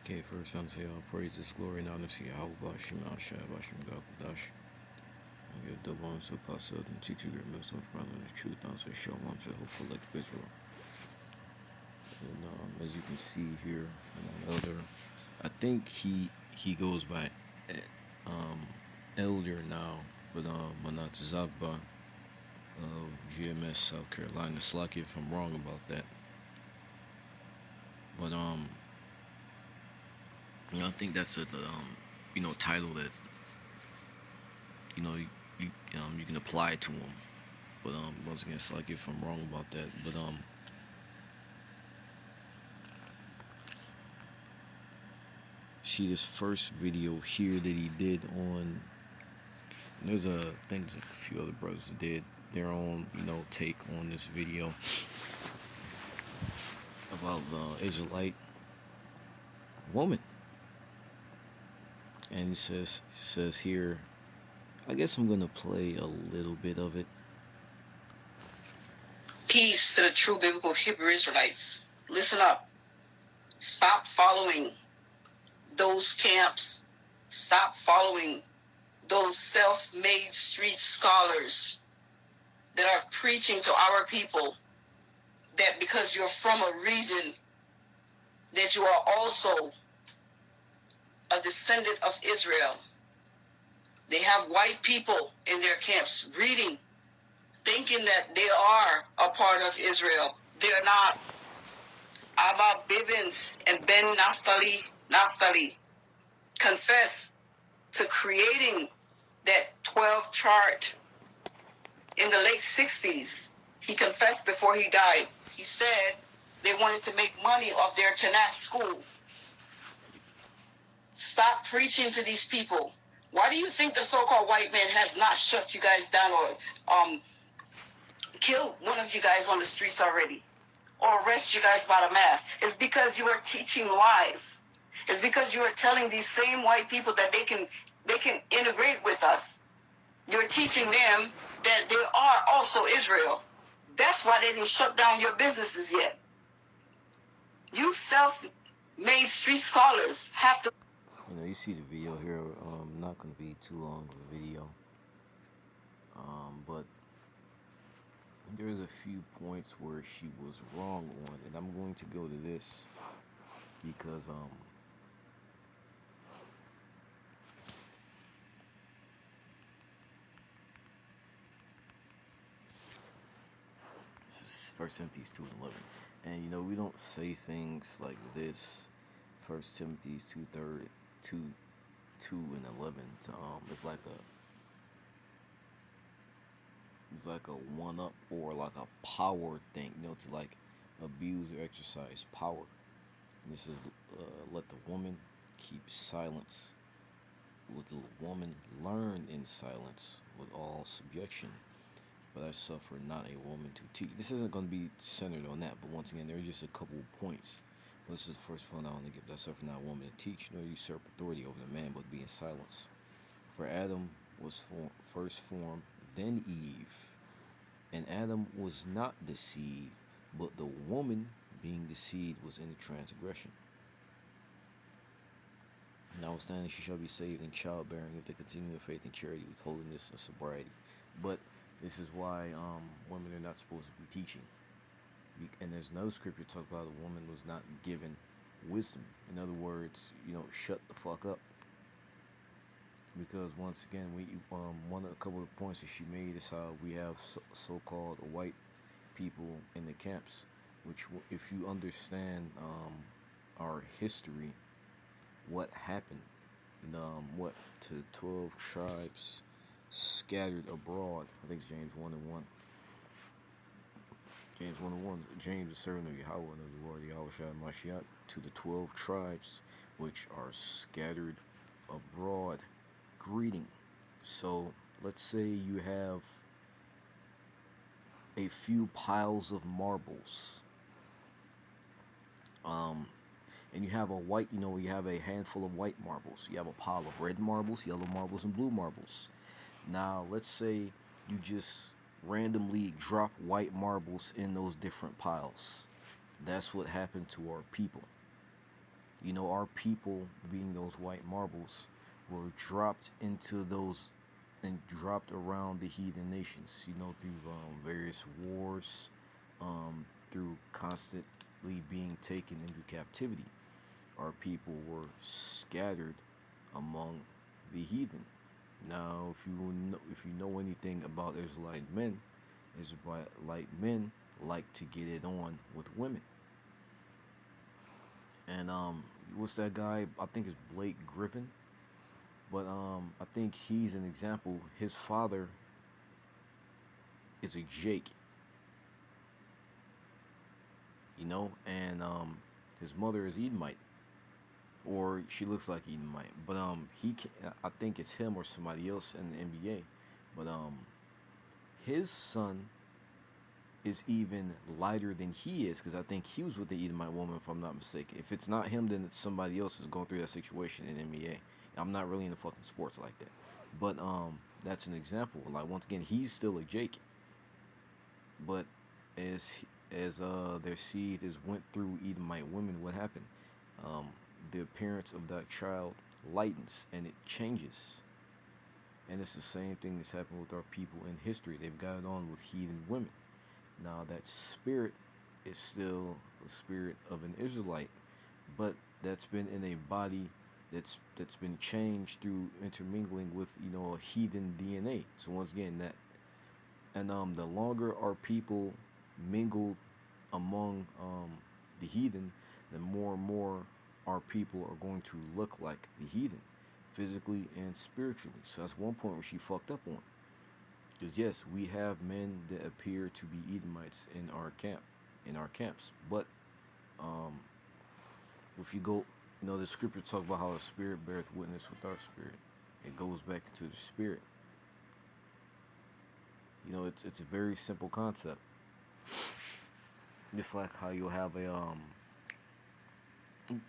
Okay, first I'm say all praises, glory, and honor to Yahweh, Bashim, Al Shai, Bashim, Gakudash. I give double honor to Apostle and teach you great wisdom from the truth, and say Shalom to the hopeful elect of Israel. And as you can see here, elder, I think he goes by elder now, but Manat Zabba of GMS, South Carolina. Slack if I'm wrong about that. But I think that's a title that you can apply to him. But once again, slack if I'm wrong about that. But see this first video here that he did on. There's a few other brothers that did their own take on this video about the Israelite woman. And he says here, I guess I'm gonna play a little bit of it. Peace to the true biblical Hebrew Israelites. Listen up. Stop following those camps. Stop following those self-made street scholars that are preaching to our people that because you're from a region that you are also a descendant of Israel. They have white people in their camps reading, thinking that they are a part of Israel. They're not. Abba Bivens and Ben Naphtali confess to creating that 12 chart in the late 60s. He confessed before he died. He said they wanted to make money off their Tanakh school. Stop preaching to these people. Why do you think the so-called white man has not shut you guys down or killed one of you guys on the streets already? Or arrest you guys by the mass? It's because you are teaching lies. It's because you are telling these same white people that they can integrate with us. You're teaching them that they are also Israel. That's why they didn't shut down your businesses yet. You self-made street scholars have to. You see the video here. Not gonna be too long of a video. But there's a few points where she was wrong on, and I'm going to go to this because First Timothy 2:11, and we don't say things like this. First Timothy 2:11. It's like a one up or like a power thing, to like abuse or exercise power. And this is let the woman keep silence. Let the woman learn in silence with all subjection. But I suffer not a woman to teach. This isn't going to be centered on that, but once again, there are just a couple of points. This is the first point I want to give. That I suffer not a woman to teach, nor usurp authority over the man, but be in silence. For Adam was first formed, then Eve. And Adam was not deceived, but the woman, being deceived, was in the transgression. Notwithstanding, she shall be saved in childbearing if they continue in faith and charity with holiness and sobriety. But this is why women are not supposed to be teaching. And there's another scripture talk about a woman was not given wisdom. In other words, shut the fuck up. Because once again, a couple of points that she made is how we have so-called white people in the camps, which if you understand our history, what happened, to 12 tribes scattered abroad. I think it's James 1:1. James 1:1. James, the servant of Yahweh and of the Lord Yahweh Shai Mashiach, to the 12 tribes which are scattered abroad. Greeting. So let's say you have a few piles of marbles, and you have you have a handful of white marbles. You have a pile of red marbles, yellow marbles, and blue marbles. Now let's say you just randomly drop white marbles in those different piles. That's what happened to our people. Our people, being those white marbles, were dropped into those and dropped around the heathen nations, through various wars, through constantly being taken into captivity. Our people were scattered among the heathen. Now, if you know anything about Israelite men, Israelite men like to get it on with women. And what's that guy? I think it's Blake Griffin. But I think he's an example. His father is a Jake, and his mother is Edomite, or she looks like Edomite. But I think it's him or somebody else in the NBA. But his son is even lighter than he is, because I think he was with the Edomite woman, if I'm not mistaken. If it's not him, then it's somebody else who's going through that situation in NBA. I'm not really into fucking sports like that, but that's an example. Like, once again, he's still a Jake, but as their seed has went through Edomite women, what happened? Um, the appearance of that child lightens and it changes, and it's the same thing that's happened with our people in history. They've got it on with heathen women. Now that spirit is still the spirit of an Israelite, but that's been in a body that's been changed through intermingling with a heathen DNA. So once again, the longer our people mingled among the heathen, the more and more our people are going to look like the heathen, physically and spiritually. So that's one point where she fucked up on. Because yes, we have men that appear to be Edomites in our camps. But if you go, the scripture talk about how the spirit beareth witness with our spirit. It goes back to the spirit. It's a very simple concept. Just like how you'll have a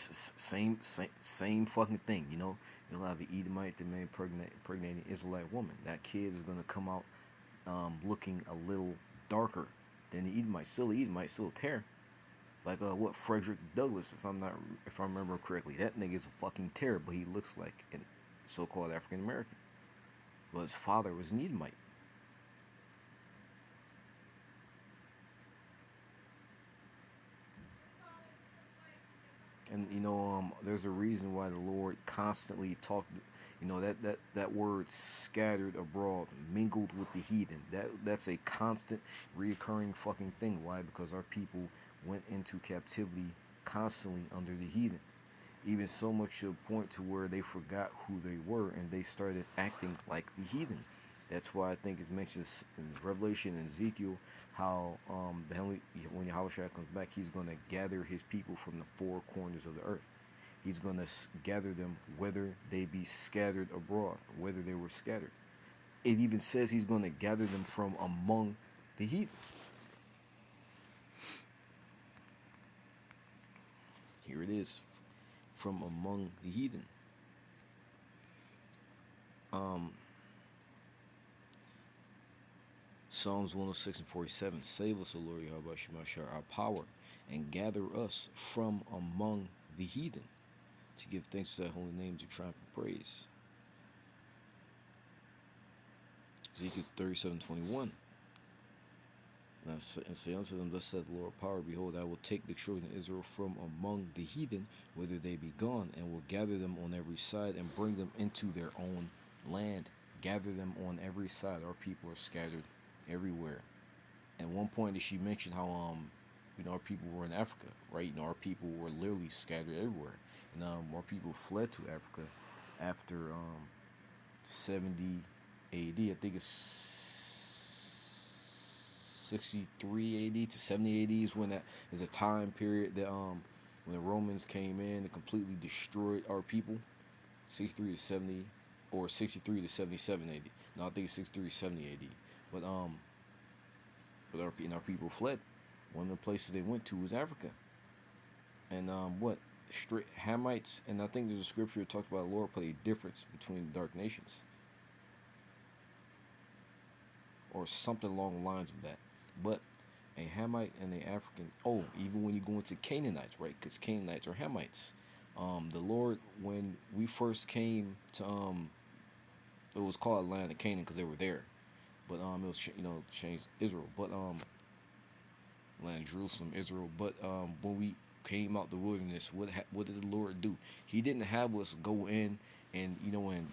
same fucking thing. You'll have an Edomite that may impregnate an Israelite woman. That kid is gonna come out looking a little darker than the Edomite. Still Edomite, still tear. Like what Frederick Douglass, if I remember correctly, that nigga is a fucking terror, but he looks like a so-called African American. But his father was an Edomite. And there's a reason why the Lord constantly talked. That word scattered abroad, mingled with the heathen. That's a constant, reoccurring fucking thing. Why? Because our people went into captivity constantly under the heathen. Even so much to a point to where they forgot who they were and they started acting like the heathen. That's why I think it mentions in Revelation and Ezekiel how when Yahweh comes back, he's going to gather his people from the four corners of the earth. He's going to gather them whether they be scattered abroad, whether they were scattered. It even says he's going to gather them from among the heathen. Here it is, from among the heathen. Psalms 106 and 47. Save us, O Lord Yahweh Shemashar, our power, and gather us from among the heathen, to give thanks to thy holy name, to triumph and praise. Ezekiel 37:21. And say unto them, thus saith the Lord power, behold, I will take the children of Israel from among the heathen, whither they be gone, and will gather them on every side, and bring them into their own land. Gather them on every side. Our people are scattered everywhere. At one point, she mentioned how our people were in Africa, right? Our people were literally scattered everywhere, and more people fled to Africa after 70 A.D. I think it's 63 A.D. to 70 A.D. is when that is a time period that when the Romans came in and completely destroyed our people. 63 to 70, or 63 to 77 A.D. No, I think it's 63 to 70 A.D. But our people fled. One of the places they went to was Africa. And straight Hamites, and I think there's a scripture that talks about the Lord put a difference between the dark nations, or something along the lines of that. But a Hamite and a African. Oh, even when you go into Canaanites, right? Because Canaanites are Hamites. The Lord, when we first came to it was called land of Canaan because they were there, but it was changed Israel, but land of Jerusalem, Israel. But when we came out the wilderness, what did the Lord do? He didn't have us go in and and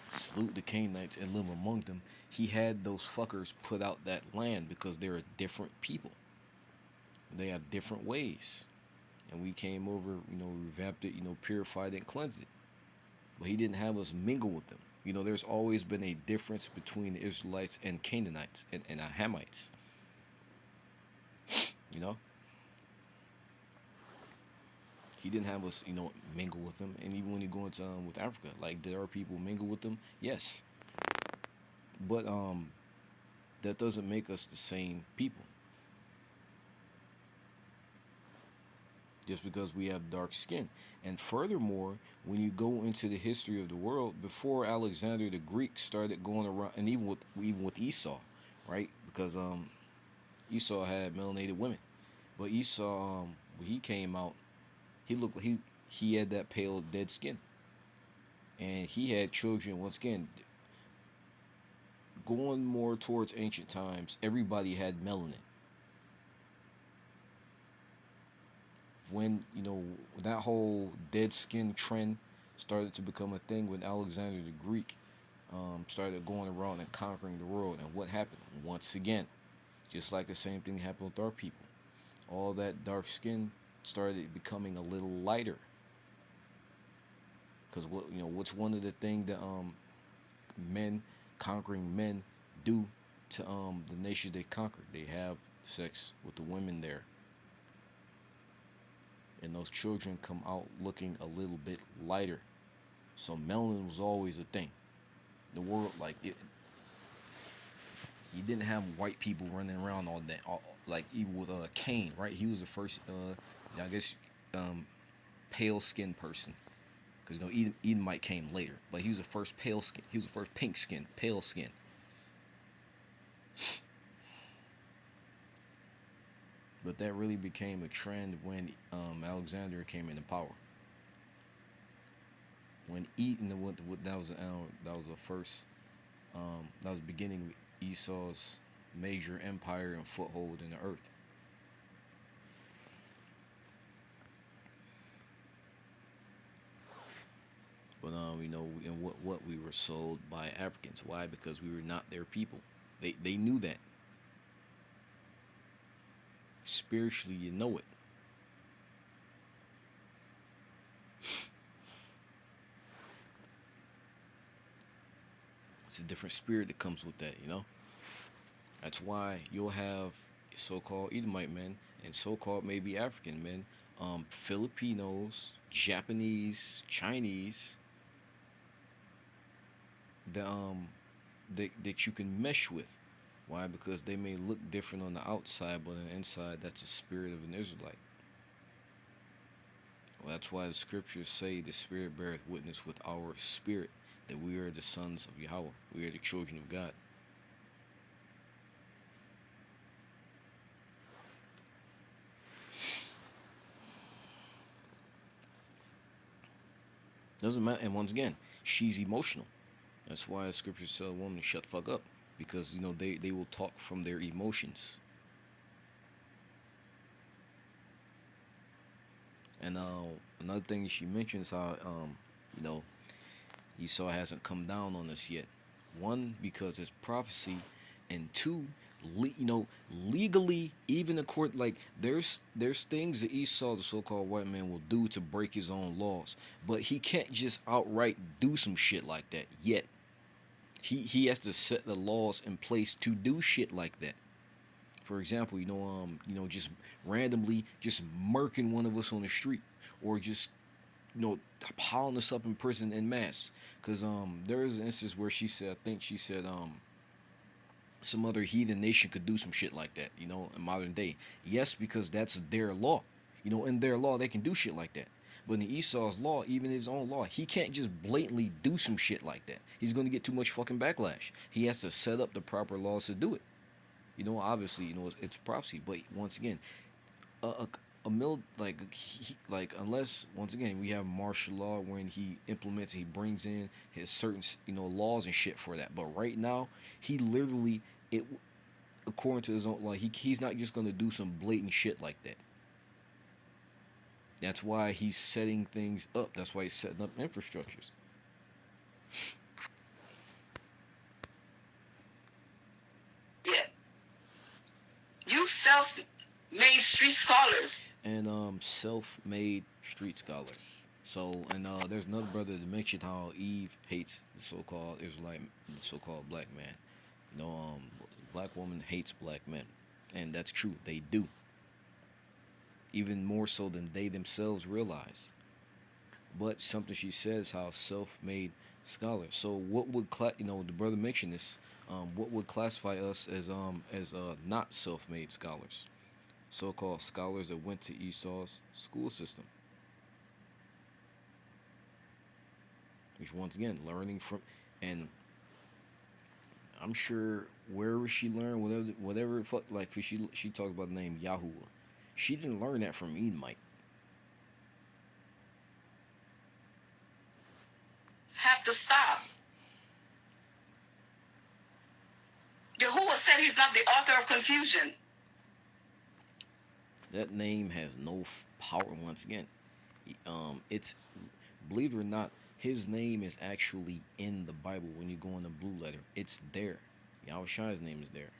salute the Canaanites and live among them. He had those fuckers put out that land because they're a different people. They have different ways. And we came over, revamped it, purified it and cleansed it. But he didn't have us mingle with them. There's always been a difference between the Israelites and Canaanites and Hamites. You know? He didn't have us, mingle with them. And even when you go into with Africa, like, did our people mingle with them? Yes. But that doesn't make us the same people. Just because we have dark skin. And furthermore, when you go into the history of the world, before Alexander the Greek started going around, and even with Esau, right? Because Esau had melanated women, but Esau, when he came out, he looked like he had that pale, dead skin, and he had children. Once again, going more towards ancient times, everybody had melanin. When that whole dead skin trend started to become a thing, when Alexander the Greek started going around and conquering the world, and what happened? Once again, just like the same thing happened with our people, all that dark skin started becoming a little lighter. Because what's one of the things that men, conquering men, do to the nations they conquer? They have sex with the women there, and those children come out looking a little bit lighter. So melanin was always a thing. The world, like it, you didn't have white people running around all that. Like even with Cain, right? He was the first, I guess, pale skinned person. Because Edomite came later, but he was the first pale skin. He was the first pink skin, pale skin. But that really became a trend when Alexander came into power. When Edom, that was the first, that was the beginning of Esau's major empire and foothold in the earth. But in what we were sold by Africans. Why? Because we were not their people. They knew that. Spiritually, you know it. It's a different spirit that comes with that, That's why you'll have so-called Edomite men and so-called maybe African men, Filipinos, Japanese, Chinese, that you can mesh with. Why? Because they may look different on the outside, but on the inside, that's the spirit of an Israelite. Well, that's why the scriptures say the Spirit beareth witness with our spirit that we are the sons of Yahweh. We are the children of God. Doesn't matter. And once again, she's emotional. That's why the scriptures tell a woman to shut the fuck up. Because, they will talk from their emotions. And another thing she mentions how, Esau hasn't come down on us yet. One, because it's prophecy. And two, legally, even according, like, there's things that Esau, the so-called white man, will do to break his own laws. But he can't just outright do some shit like that yet. He has to set the laws in place to do shit like that. For example, just randomly just murking one of us on the street, or just piling us up in prison en masse. Because there is an instance where she said, I think she said, some other heathen nation could do some shit like that, in modern day. Yes, because that's their law. In their law they can do shit like that. But in Esau's law, even his own law, he can't just blatantly do some shit like that. He's going to get too much fucking backlash. He has to set up the proper laws to do it. Obviously, it's prophecy. But once again, a like unless once again we have martial law when he implements, he brings in his certain laws and shit for that. But right now, he literally it according to his own like he's not just gonna do some blatant shit like that. That's why he's setting things up. That's why he's setting up infrastructures. Yeah. You self-made street scholars. And self-made street scholars. So and there's another brother that mentioned how Eve hates the so-called Israelite, the so-called black man. Black woman hates black men, and that's true. They do, even more so than they themselves realize. But something she says, how self-made scholars. So what would the brother mentioned this? What would classify us as not self-made scholars? So-called scholars that went to Esau's school system, which once again learning from, and I'm sure wherever she learned whatever fuck like, cause she talked about the name Yahuwah. She didn't learn that from Edomite. Have to stop. Yahuwah said he's not the author of confusion. That name has no power. Once again, it's, believe it or not, his name is actually in the Bible. When you go in the blue letter, it's there. Yahushua's name is there,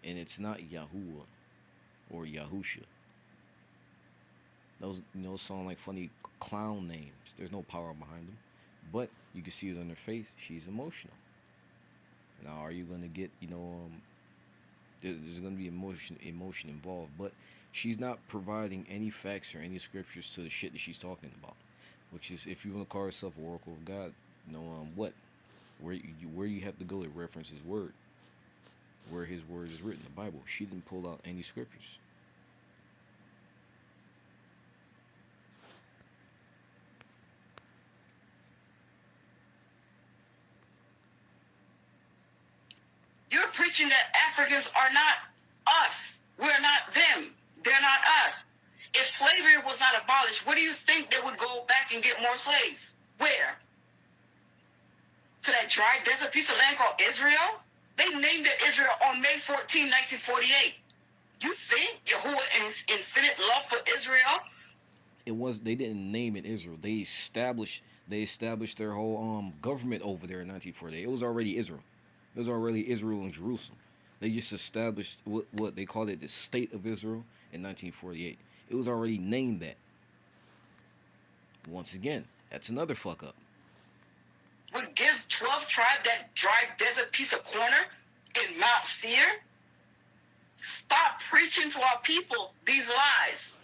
and it's not Yahuwah or Yahusha. Those sound like funny clown names. There's no power behind them, but you can see it on her face. She's emotional. Now, are you gonna get there's gonna be emotion involved, but she's not providing any facts or any scriptures to the shit that she's talking about. Which is, if you want to call yourself an oracle of God, where you have to go to reference His word, where His word is written, the Bible. She didn't pull out any scriptures. You're preaching that Africans are not us. We're not them. They're not us. If slavery was not abolished, what do you think they would go back and get more slaves? Where? To that dry desert piece of land called Israel? They named it Israel on May 14, 1948. You think Yahuwah in his infinite love for Israel? They didn't name it Israel. They established their whole government over there in 1948. It was already Israel. It was already Israel and Jerusalem. They just established what they called it, the state of Israel, in 1948. It was already named that. Once again, that's another fuck up. Would give 12 tribes that dry desert piece of corner in Mount Seir? Stop preaching to our people these lies.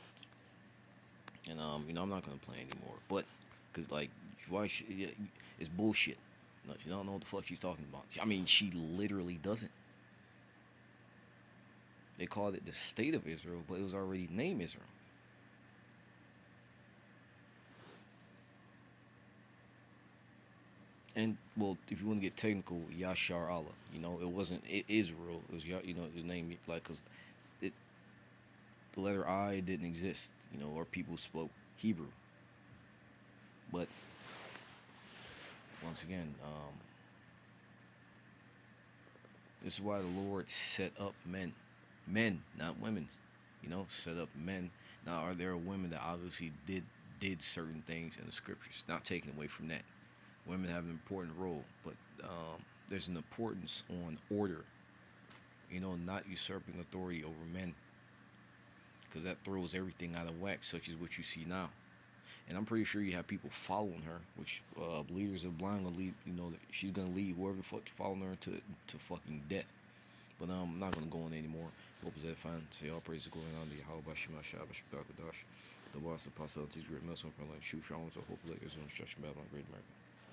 And I'm not gonna play anymore, but because it's bullshit. No, she don't know what the fuck she's talking about. I mean, she literally doesn't. They called it the state of Israel, but it was already named Israel. And well, if you want to get technical, Yashar Allah, it wasn't Israel. It was it was named because the letter I didn't exist, or people spoke Hebrew. But once again, this is why the Lord set up men, not women. Set up men. Now, are there women that obviously did certain things in the scriptures? Not taken away from that. Women have an important role, but there's an importance on order. Not usurping authority over men, because that throws everything out of whack, such as what you see now. And I'm pretty sure you have people following her, which leaders are blind gonna lead. That she's gonna lead whoever the fuck following her to fucking death. But I'm not gonna go on anymore. Hope is that fine. Say all praise is going on to Yahweh Shema Shabbat Shabbat the boss of possibilities, great Muslim, shoot, so hopefully there's no instruction battle on Great America.